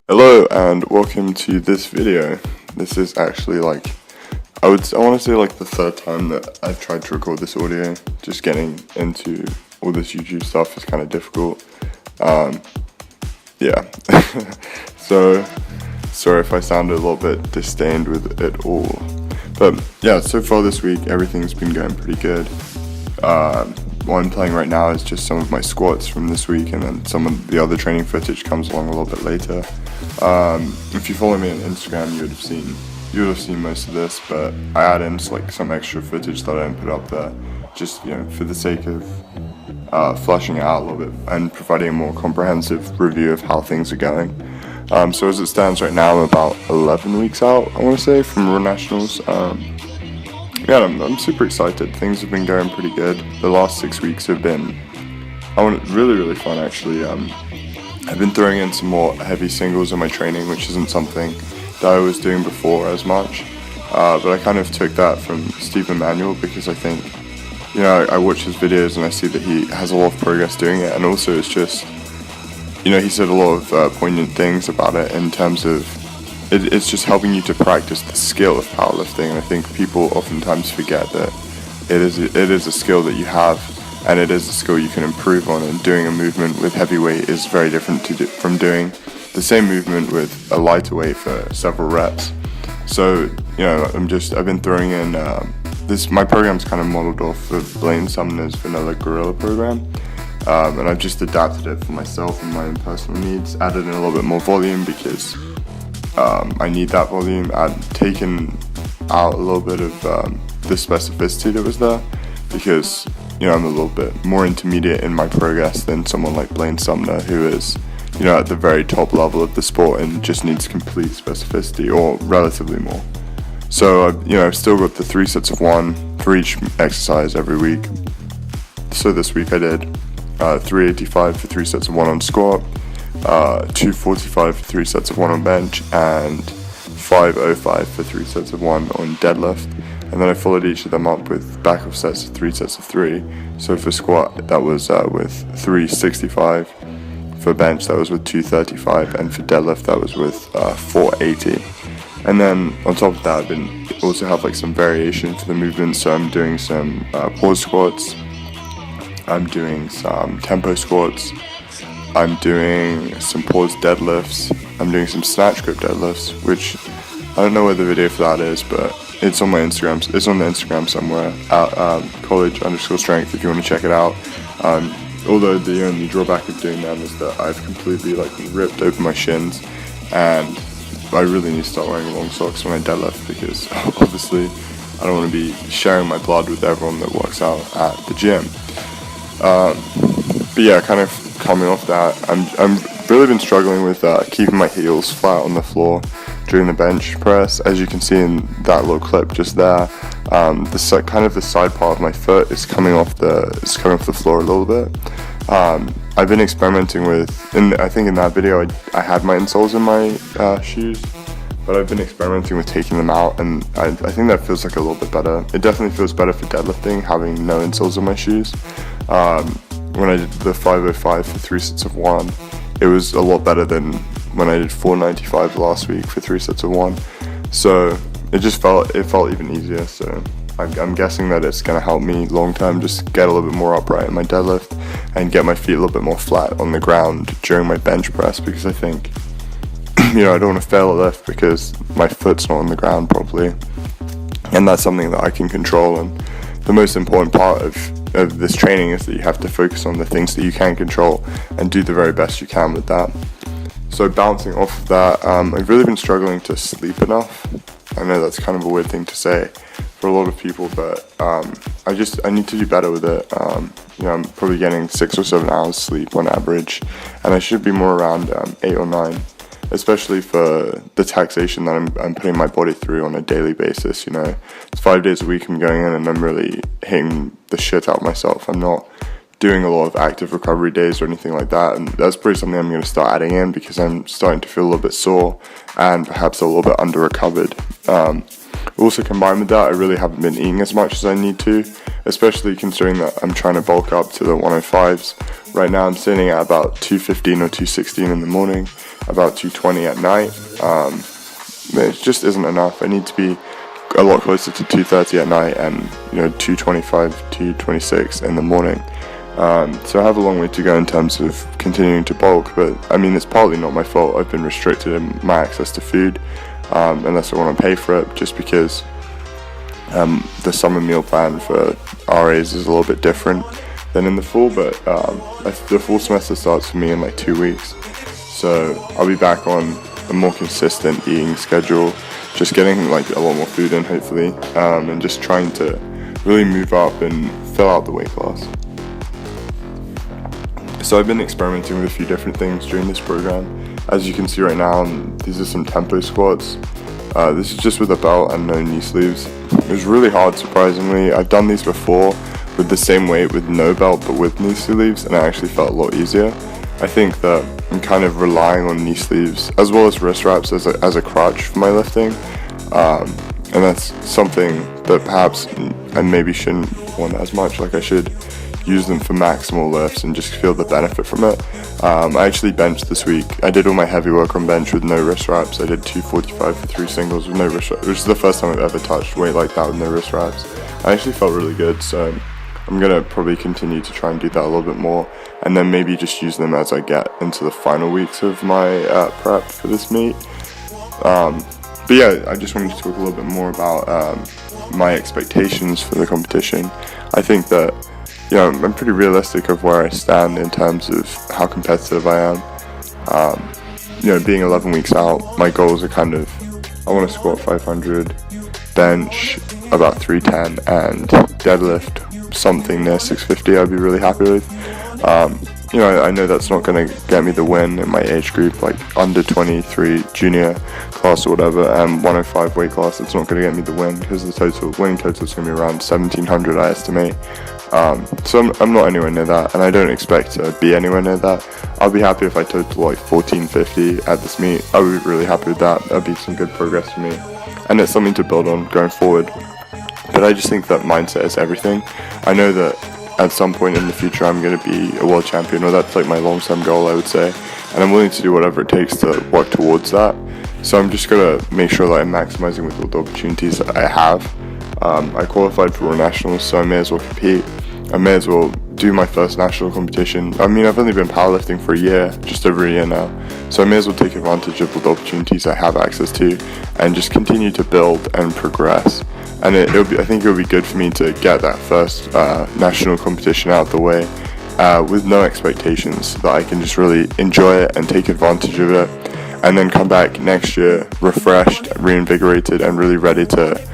Hello and welcome to this video. This is actually I want to say the third time that I've tried to record this audio. Just getting into all this YouTube stuff is kind of difficult. Yeah. So sorry if I sounded a little bit disdained with it all. But yeah, so far this week everything's been going pretty good. What I'm playing right now is just some of my squats from this week, and then some of the other training footage comes along a little bit later. If you follow me on Instagram, you would have seen most of this, but I add in some extra footage that I didn't put up there, just for the sake of fleshing it out a little bit and providing a more comprehensive review of how things are going. So as it stands right now, I'm about 11 weeks out, I want to say, from World Nationals. Yeah, I'm super excited. Things have been going pretty good. The last 6 weeks have been really fun, actually. I've been throwing in some more heavy singles in my training, which isn't something that I was doing before as much. But I kind of took that from Steve Emanuel because I think, I watch his videos and I see that he has a lot of progress doing it. And also it's just, he said a lot of poignant things about it in terms of it's just helping you to practice the skill of powerlifting. And I think people oftentimes forget that it is a skill that you have, and it is a skill you can improve on. And doing a movement with heavy weight is very different from doing the same movement with a lighter weight for several reps. So I've been throwing in my program's kind of modeled off of Blaine Sumner's Vanilla Gorilla program. And I've just adapted it for myself and my own personal needs, added in a little bit more volume because I need that volume. I'd taken out a little bit of the specificity that was there because, I'm a little bit more intermediate in my progress than someone like Blaine Sumner, who is, at the very top level of the sport and just needs complete specificity, or relatively more. So, I've still got the 3 sets of 1 for each exercise every week. So this week I did 385 for 3 sets of 1 on squat, 245 for 3 sets of 1 on bench, and 505 for 3 sets of 1 on deadlift. And then I followed each of them up with back-off sets of 3 sets of 3. So for squat, that was with 365. For bench, that was with 235. And for deadlift, that was with 480. And then on top of that, I also have some variation for the movement. So I'm doing some pause squats. I'm doing some tempo squats. I'm doing some pause deadlifts. I'm doing some snatch grip deadlifts, which I don't know where the video for that is, but it's on my Instagram. It's on the Instagram somewhere at college_strength if you want to check it out. Although the only drawback of doing them is that I've completely ripped open my shins, and I really need to start wearing long socks when I deadlift because obviously I don't want to be sharing my blood with everyone that works out at the gym. But yeah, kind of coming off that, I'm really been struggling with keeping my heels flat on the floor during the bench press. As you can see in that little clip just there, the side part of my foot is coming off the floor a little bit. I've been experimenting with, I think in that video I had my insoles in my shoes, but I've been experimenting with taking them out, and I think that feels a little bit better. It definitely feels better for deadlifting, having no insoles in my shoes. When I did the 505 for 3 sets of 1, it was a lot better than when I did 495 last week for 3 sets of 1. So it felt even easier. So I'm guessing that it's going to help me long term just get a little bit more upright in my deadlift and get my feet a little bit more flat on the ground during my bench press, because I think, I don't want to fail a lift because my foot's not on the ground properly. And that's something that I can control. And the most important part of this training is that you have to focus on the things that you can control and do the very best you can with that. So bouncing off of that, I've really been struggling to sleep enough. I know that's kind of a weird thing to say for a lot of people, but I need to do better with it. I'm probably getting 6 or 7 hours sleep on average, and I should be more around 8 or 9, especially for the taxation that I'm putting my body through on a daily basis. It's 5 days a week I'm going in, and I'm really hitting the shit out of myself. I'm not doing a lot of active recovery days or anything like that, and that's probably something I'm going to start adding in because I'm starting to feel a little bit sore and perhaps a little bit under recovered. Also combined with that, I really haven't been eating as much as I need to, especially considering that I'm trying to bulk up to the 105s. Right now I'm sitting at about 215 or 216 in the morning, about 220 at night. It just isn't enough. I need to be a lot closer to 230 at night and 225, 226 in the morning. So I have a long way to go in terms of continuing to bulk, but I mean, it's partly not my fault. I've been restricted in my access to food, unless I want to pay for it, just because the summer meal plan for RAs is a little bit different than in the fall, but the fall semester starts for me in like 2 weeks, so I'll be back on a more consistent eating schedule, just getting like a lot more food in hopefully, and just trying to really move up and fill out the weight class. So I've been experimenting with a few different things during this program. As you can see right now, these are some tempo squats. This is just with a belt and no knee sleeves. It was really hard, surprisingly. I've done these before with the same weight with no belt but with knee sleeves, and it actually felt a lot easier. I think that I'm kind of relying on knee sleeves as well as wrist wraps as a crutch for my lifting, and that's something that perhaps I maybe shouldn't want as much. Like, I should use them for maximal lifts and just feel the benefit from it. I actually benched this week. I did all my heavy work on bench with no wrist wraps. I did 245 for 3 singles with no wrist wraps, which is the first time I've ever touched weight like that with no wrist wraps. I actually felt really good, so I'm going to probably continue to try and do that a little bit more, and then maybe just use them as I get into the final weeks of my prep for this meet. But yeah, I just wanted to talk a little bit more about my expectations for the competition. I think that I'm pretty realistic of where I stand in terms of how competitive I am. Being 11 weeks out, my goals are I want to squat 500, bench about 310, and deadlift something near 650. I'd be really happy with. I know that's not going to get me the win in my age group, like under 23 junior class or whatever, and 105 weight class. It's not going to get me the win because the winning total is going to be around 1700, I estimate. So I'm not anywhere near that, and I don't expect to be anywhere near that. I'll be happy if I total like 1450 at this meet. I would be really happy with that. That'd be some good progress for me, and it's something to build on going forward. But I just think that mindset is everything. I know that at some point in the future I'm going to be a world champion, or that's like my long-term goal, I would say, and I'm willing to do whatever it takes to work towards that. So I'm just going to make sure that I'm maximizing with all the opportunities that I have. I qualified for World Nationals, so I may as well compete. I may as well do my first national competition. I mean, I've only been powerlifting for a year, just over a year now, so I may as well take advantage of all the opportunities I have access to and just continue to build and progress. And I think it'll be good for me to get that first national competition out of the way with no expectations, so that I can just really enjoy it and take advantage of it, and then come back next year refreshed, reinvigorated, and really ready to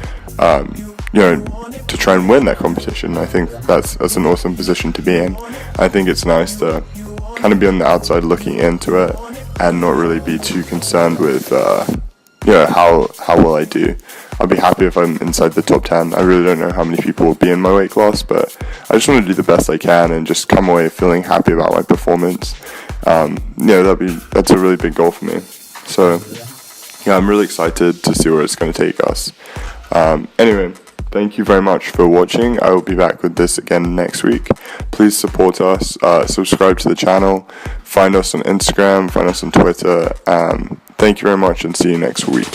to try and win that competition. I think that's an awesome position to be in. I think it's nice to kind of be on the outside looking into it and not really be too concerned with how well I do. I'll be happy if I'm inside the top 10. I really don't know how many people will be in my weight class, but I just want to do the best I can and just come away feeling happy about my performance. That's a really big goal for me. So yeah, I'm really excited to see where it's going to take us. Anyway, thank you very much for watching. I will be back with this again next week. Please support us, subscribe to the channel, find us on Instagram, find us on Twitter. Thank you very much, and see you next week.